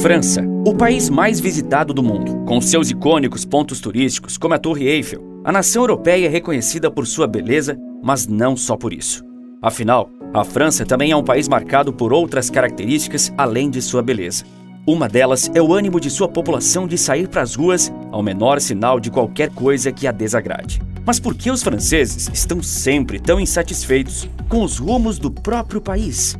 França, o país mais visitado do mundo, com seus icônicos pontos turísticos como a Torre Eiffel. A nação europeia é reconhecida por sua beleza, mas não só por isso. Afinal, a França também é um país marcado por outras características além de sua beleza. Uma delas é o ânimo de sua população de sair para as ruas ao menor sinal de qualquer coisa que a desagrade. Mas por que os franceses estão sempre tão insatisfeitos com os rumos do próprio país?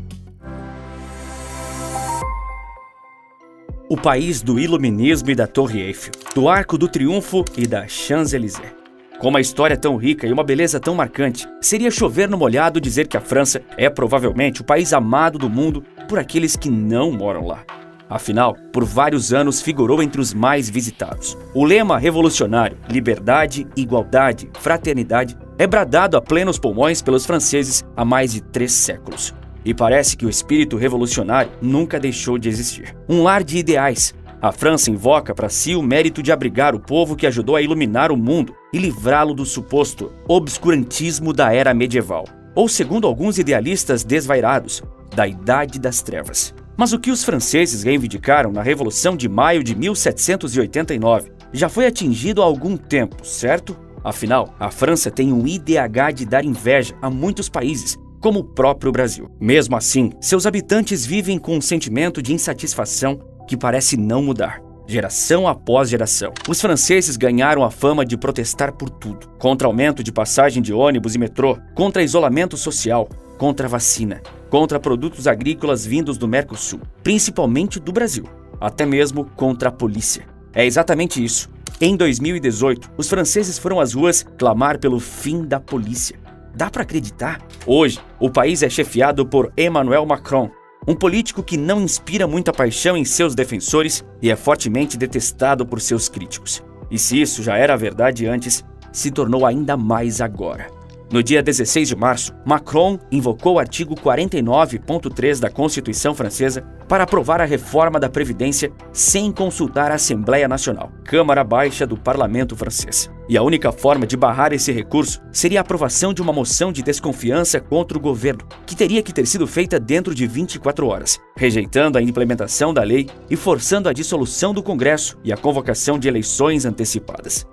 O país do iluminismo e da Torre Eiffel, do Arco do Triunfo e da Champs-Élysées. Com uma história tão rica e uma beleza tão marcante, seria chover no molhado dizer que a França é provavelmente o país amado do mundo por aqueles que não moram lá. Afinal, por vários anos figurou entre os mais visitados. O lema revolucionário, liberdade, igualdade, fraternidade, é bradado a plenos pulmões pelos franceses há mais de 3 séculos. E parece que o espírito revolucionário nunca deixou de existir. Um lar de ideais. A França invoca para si o mérito de abrigar o povo que ajudou a iluminar o mundo e livrá-lo do suposto obscurantismo da era medieval, ou, segundo alguns idealistas desvairados, da Idade das Trevas. Mas o que os franceses reivindicaram na Revolução de Maio de 1789 já foi atingido há algum tempo, certo? Afinal, a França tem um IDH de dar inveja a muitos países, como o próprio Brasil. Mesmo assim, seus habitantes vivem com um sentimento de insatisfação que parece não mudar, geração após geração. Os franceses ganharam a fama de protestar por tudo, contra aumento de passagem de ônibus e metrô, contra isolamento social, contra a vacina, contra produtos agrícolas vindos do Mercosul, principalmente do Brasil, até mesmo contra a polícia. É exatamente isso. Em 2018, os franceses foram às ruas clamar pelo fim da polícia. Dá para acreditar? Hoje, o país é chefiado por Emmanuel Macron, um político que não inspira muita paixão em seus defensores e é fortemente detestado por seus críticos. E se isso já era verdade antes, se tornou ainda mais agora. No dia 16 de março, Macron invocou o artigo 49.3 da Constituição Francesa para aprovar a reforma da Previdência sem consultar a Assembleia Nacional, Câmara Baixa do Parlamento francês. E a única forma de barrar esse recurso seria a aprovação de uma moção de desconfiança contra o governo, que teria que ter sido feita dentro de 24 horas, rejeitando a implementação da lei e forçando a dissolução do Congresso e a convocação de eleições antecipadas.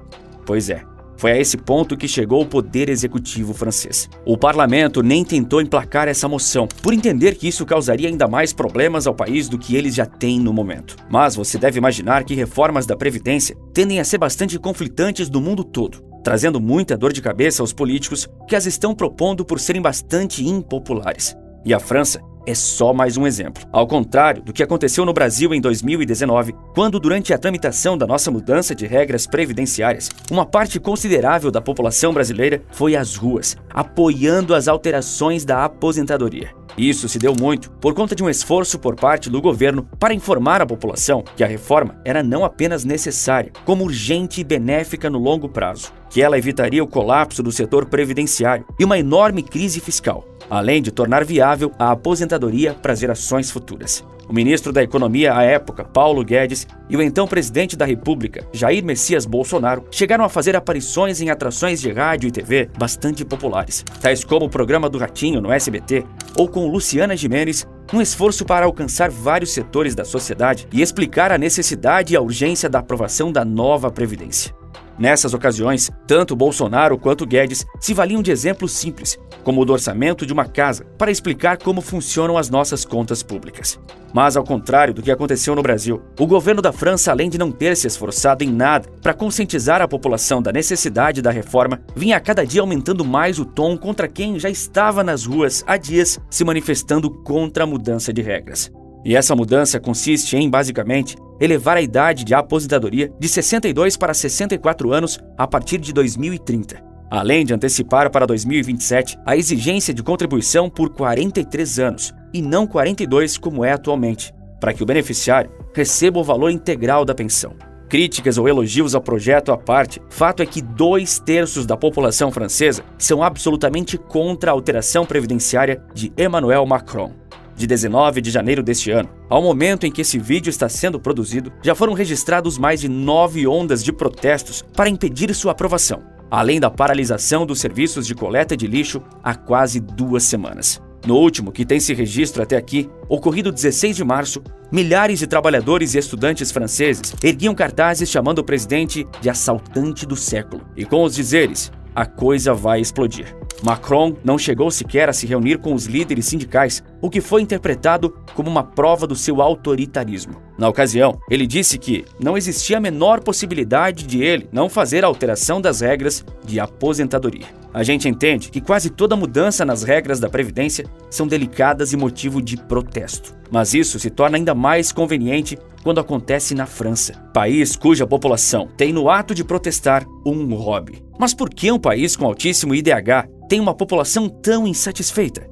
Pois é. Foi a esse ponto que chegou o poder executivo francês. O parlamento nem tentou emplacar essa moção, por entender que isso causaria ainda mais problemas ao país do que eles já têm no momento. Mas você deve imaginar que reformas da Previdência tendem a ser bastante conflitantes no mundo todo, trazendo muita dor de cabeça aos políticos que as estão propondo por serem bastante impopulares. E a França é só mais um exemplo. Ao contrário do que aconteceu no Brasil em 2019, quando durante a tramitação da nossa mudança de regras previdenciárias, uma parte considerável da população brasileira foi às ruas, apoiando as alterações da aposentadoria. Isso se deu muito por conta de um esforço por parte do governo para informar a população que a reforma era não apenas necessária, como urgente e benéfica no longo prazo, que ela evitaria o colapso do setor previdenciário e uma enorme crise fiscal, além de tornar viável a aposentadoria para gerações futuras. O ministro da Economia à época, Paulo Guedes, e o então presidente da República, Jair Messias Bolsonaro, chegaram a fazer aparições em atrações de rádio e TV bastante populares, tais como o programa do Ratinho no SBT ou com Luciana Gimenez, um esforço para alcançar vários setores da sociedade e explicar a necessidade e a urgência da aprovação da nova Previdência. Nessas ocasiões, tanto Bolsonaro quanto Guedes se valiam de exemplos simples, como o do orçamento de uma casa, para explicar como funcionam as nossas contas públicas. Mas, ao contrário do que aconteceu no Brasil, o governo da França, além de não ter se esforçado em nada para conscientizar a população da necessidade da reforma, vinha a cada dia aumentando mais o tom contra quem já estava nas ruas há dias se manifestando contra a mudança de regras. E essa mudança consiste em, basicamente, elevar a idade de aposentadoria de 62 para 64 anos a partir de 2030, além de antecipar para 2027 a exigência de contribuição por 43 anos, e não 42 como é atualmente, para que o beneficiário receba o valor integral da pensão. Críticas ou elogios ao projeto à parte, fato é que 2/3 da população francesa são absolutamente contra a alteração previdenciária de Emmanuel Macron. De 19 de janeiro deste ano, ao momento em que esse vídeo está sendo produzido, já foram registrados mais de 9 ondas de protestos para impedir sua aprovação, além da paralisação dos serviços de coleta de lixo há quase 2 semanas. No último, que tem esse registro até aqui, ocorrido 16 de março, milhares de trabalhadores e estudantes franceses erguiam cartazes chamando o presidente de assaltante do século e com os dizeres: a coisa vai explodir. Macron não chegou sequer a se reunir com os líderes sindicais, o que foi interpretado como uma prova do seu autoritarismo. Na ocasião, ele disse que não existia a menor possibilidade de ele não fazer a alteração das regras de aposentadoria. A gente entende que quase toda mudança nas regras da Previdência são delicadas e motivo de protesto. Mas isso se torna ainda mais conveniente quando acontece na França, país cuja população tem no ato de protestar um hobby. Mas por que um país com altíssimo IDH tem uma população tão insatisfeita?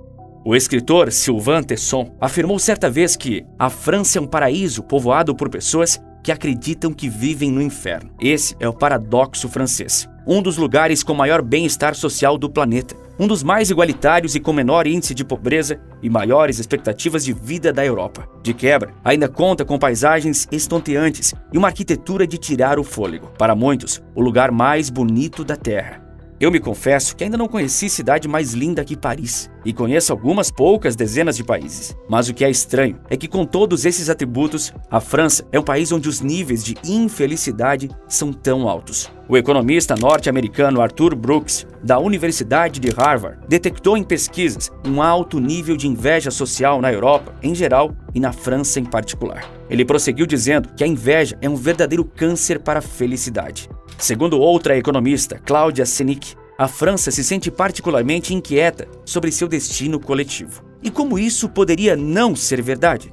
O escritor Sylvain Tesson afirmou certa vez que a França é um paraíso povoado por pessoas que acreditam que vivem no inferno. Esse é o paradoxo francês, um dos lugares com maior bem-estar social do planeta, um dos mais igualitários e com menor índice de pobreza e maiores expectativas de vida da Europa. De quebra, ainda conta com paisagens estonteantes e uma arquitetura de tirar o fôlego. Para muitos, o lugar mais bonito da Terra. Eu me confesso que ainda não conheci cidade mais linda que Paris, e conheço algumas poucas dezenas de países. Mas o que é estranho é que com todos esses atributos, a França é um país onde os níveis de infelicidade são tão altos. O economista norte-americano Arthur Brooks, da Universidade de Harvard, detectou em pesquisas um alto nível de inveja social na Europa em geral e na França em particular. Ele prosseguiu dizendo que a inveja é um verdadeiro câncer para a felicidade. Segundo outra economista, Claudia Senic, a França se sente particularmente inquieta sobre seu destino coletivo. E como isso poderia não ser verdade?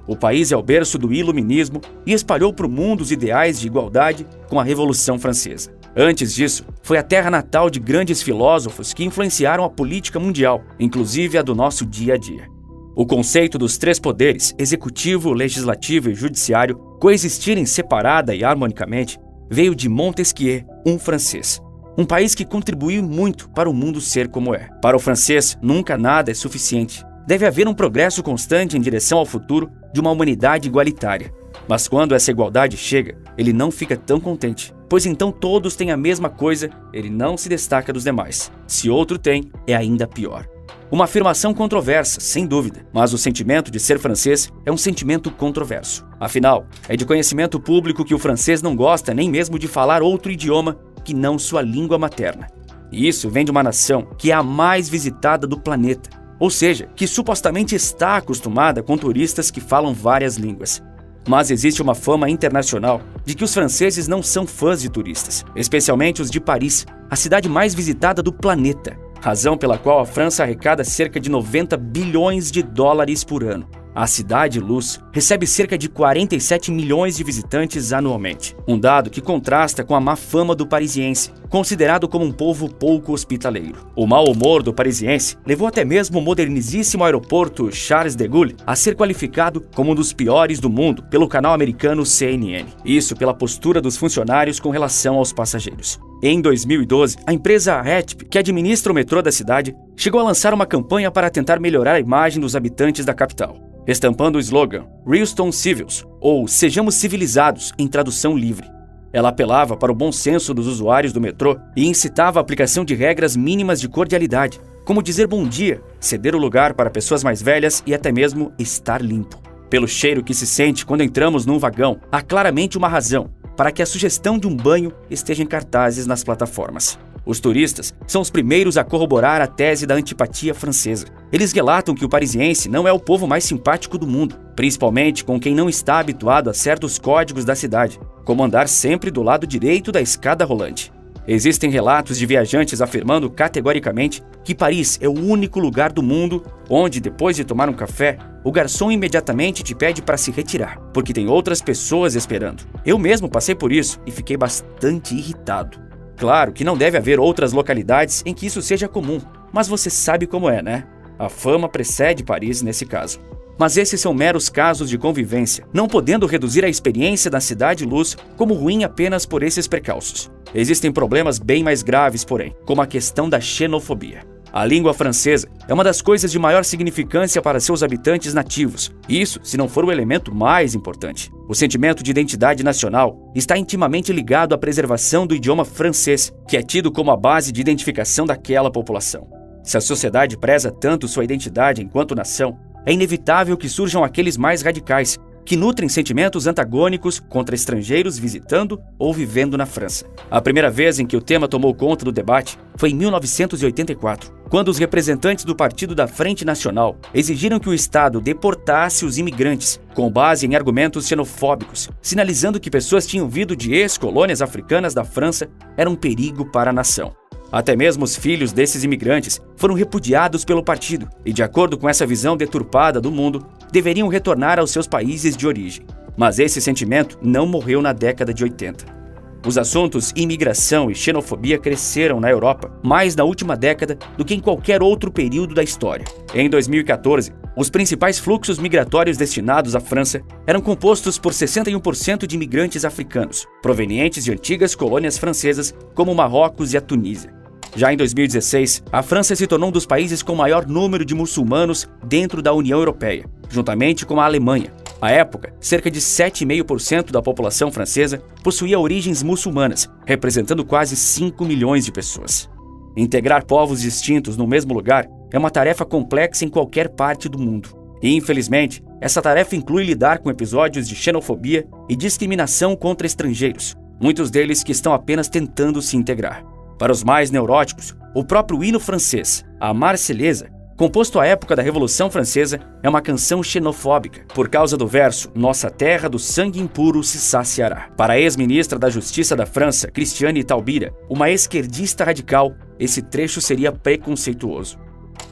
O país é o berço do iluminismo e espalhou para o mundo os ideais de igualdade com a Revolução Francesa. Antes disso, foi a terra natal de grandes filósofos que influenciaram a política mundial, inclusive a do nosso dia a dia. O conceito dos três poderes, executivo, legislativo e judiciário, coexistirem separada e harmonicamente, veio de Montesquieu, um francês. Um país que contribuiu muito para o mundo ser como é. Para o francês, nunca nada é suficiente. Deve haver um progresso constante em direção ao futuro de uma humanidade igualitária. Mas quando essa igualdade chega, ele não fica tão contente, pois então todos têm a mesma coisa, ele não se destaca dos demais. Se outro tem, é ainda pior. Uma afirmação controversa, sem dúvida, mas o sentimento de ser francês é um sentimento controverso. Afinal, é de conhecimento público que o francês não gosta nem mesmo de falar outro idioma que não sua língua materna. E isso vem de uma nação que é a mais visitada do planeta, ou seja, que supostamente está acostumada com turistas que falam várias línguas. Mas existe uma fama internacional de que os franceses não são fãs de turistas, especialmente os de Paris, a cidade mais visitada do planeta. Razão pela qual a França arrecada cerca de 90 bilhões de dólares por ano. A Cidade Luz recebe cerca de 47 milhões de visitantes anualmente. Um dado que contrasta com a má fama do parisiense, considerado como um povo pouco hospitaleiro. O mau humor do parisiense levou até mesmo o moderníssimo aeroporto Charles de Gaulle a ser qualificado como um dos piores do mundo pelo canal americano CNN. Isso pela postura dos funcionários com relação aos passageiros. Em 2012, a empresa HETP, que administra o metrô da cidade, chegou a lançar uma campanha para tentar melhorar a imagem dos habitantes da capital, estampando o slogan Houston Civils, ou Sejamos Civilizados, em tradução livre. Ela apelava para o bom senso dos usuários do metrô e incitava a aplicação de regras mínimas de cordialidade, como dizer bom dia, ceder o lugar para pessoas mais velhas e até mesmo estar limpo. Pelo cheiro que se sente quando entramos num vagão, há claramente uma razão para que a sugestão de um banho esteja em cartazes nas plataformas. Os turistas são os primeiros a corroborar a tese da antipatia francesa. Eles relatam que o parisiense não é o povo mais simpático do mundo, principalmente com quem não está habituado a certos códigos da cidade, como andar sempre do lado direito da escada rolante. Existem relatos de viajantes afirmando categoricamente que Paris é o único lugar do mundo onde, depois de tomar um café, o garçom imediatamente te pede para se retirar, porque tem outras pessoas esperando. Eu mesmo passei por isso e fiquei bastante irritado. Claro que não deve haver outras localidades em que isso seja comum, mas você sabe como é, né? A fama precede Paris nesse caso. Mas esses são meros casos de convivência, não podendo reduzir a experiência da Cidade Luz como ruim apenas por esses precalços. Existem problemas bem mais graves, porém, como a questão da xenofobia. A língua francesa é uma das coisas de maior significância para seus habitantes nativos. Isso, se não for o elemento mais importante. O sentimento de identidade nacional está intimamente ligado à preservação do idioma francês, que é tido como a base de identificação daquela população. Se a sociedade preza tanto sua identidade enquanto nação, é inevitável que surjam aqueles mais radicais, que nutrem sentimentos antagônicos contra estrangeiros visitando ou vivendo na França. A primeira vez em que o tema tomou conta do debate foi em 1984, quando os representantes do Partido da Frente Nacional exigiram que o Estado deportasse os imigrantes, com base em argumentos xenofóbicos, sinalizando que pessoas tinham vindo de ex-colônias africanas da França eram um perigo para a nação. Até mesmo os filhos desses imigrantes foram repudiados pelo partido e, de acordo com essa visão deturpada do mundo, deveriam retornar aos seus países de origem. Mas esse sentimento não morreu na década de 80. Os assuntos imigração e xenofobia cresceram na Europa mais na última década do que em qualquer outro período da história. Em 2014, os principais fluxos migratórios destinados à França eram compostos por 61% de imigrantes africanos, provenientes de antigas colônias francesas como Marrocos e a Tunísia. Já em 2016, a França se tornou um dos países com maior número de muçulmanos dentro da União Europeia, juntamente com a Alemanha. À época, cerca de 7,5% da população francesa possuía origens muçulmanas, representando quase 5 milhões de pessoas. Integrar povos distintos no mesmo lugar é uma tarefa complexa em qualquer parte do mundo. E, infelizmente, essa tarefa inclui lidar com episódios de xenofobia e discriminação contra estrangeiros, muitos deles que estão apenas tentando se integrar. Para os mais neuróticos, o próprio hino francês, a Marselhesa, composto à época da Revolução Francesa, é uma canção xenofóbica, por causa do verso "Nossa terra do sangue impuro se saciará". Para a ex-ministra da Justiça da França, Christiane Taubira, uma esquerdista radical, esse trecho seria preconceituoso.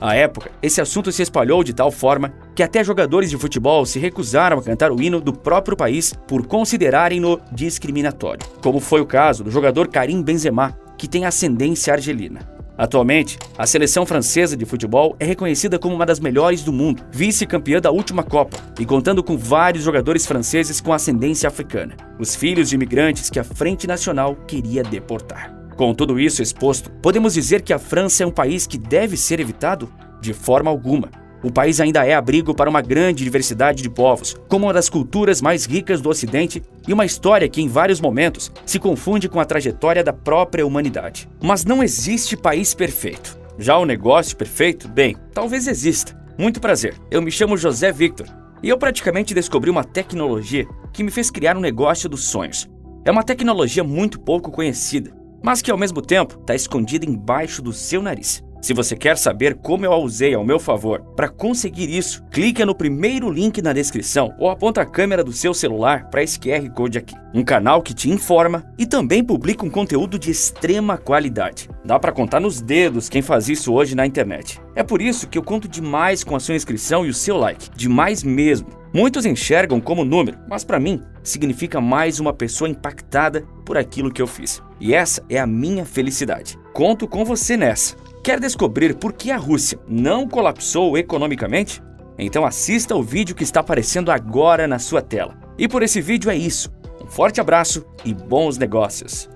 À época, esse assunto se espalhou de tal forma que até jogadores de futebol se recusaram a cantar o hino do próprio país por considerarem-no discriminatório, como foi o caso do jogador Karim Benzema, que tem ascendência argelina. Atualmente, a seleção francesa de futebol é reconhecida como uma das melhores do mundo, vice-campeã da última Copa e contando com vários jogadores franceses com ascendência africana, os filhos de imigrantes que a Frente Nacional queria deportar. Com tudo isso exposto, podemos dizer que a França é um país que deve ser evitado? De forma alguma. O país ainda é abrigo para uma grande diversidade de povos, como uma das culturas mais ricas do Ocidente e uma história que, em vários momentos, se confunde com a trajetória da própria humanidade. Mas não existe país perfeito. Já o negócio perfeito? Bem, talvez exista. Muito prazer, eu me chamo José Victor e eu praticamente descobri uma tecnologia que me fez criar um negócio dos sonhos. É uma tecnologia muito pouco conhecida, mas que ao mesmo tempo está escondida embaixo do seu nariz. Se você quer saber como eu a usei ao meu favor para conseguir isso, clique no primeiro link na descrição ou aponta a câmera do seu celular para esse QR Code aqui. Um canal que te informa e também publica um conteúdo de extrema qualidade. Dá para contar nos dedos quem faz isso hoje na internet. É por isso que eu conto demais com a sua inscrição e o seu like. Demais mesmo. Muitos enxergam como número, mas para mim significa mais uma pessoa impactada por aquilo que eu fiz. E essa é a minha felicidade. Conto com você nessa. Quer descobrir por que a Rússia não colapsou economicamente? Então assista o vídeo que está aparecendo agora na sua tela. E por esse vídeo é isso. Um forte abraço e bons negócios!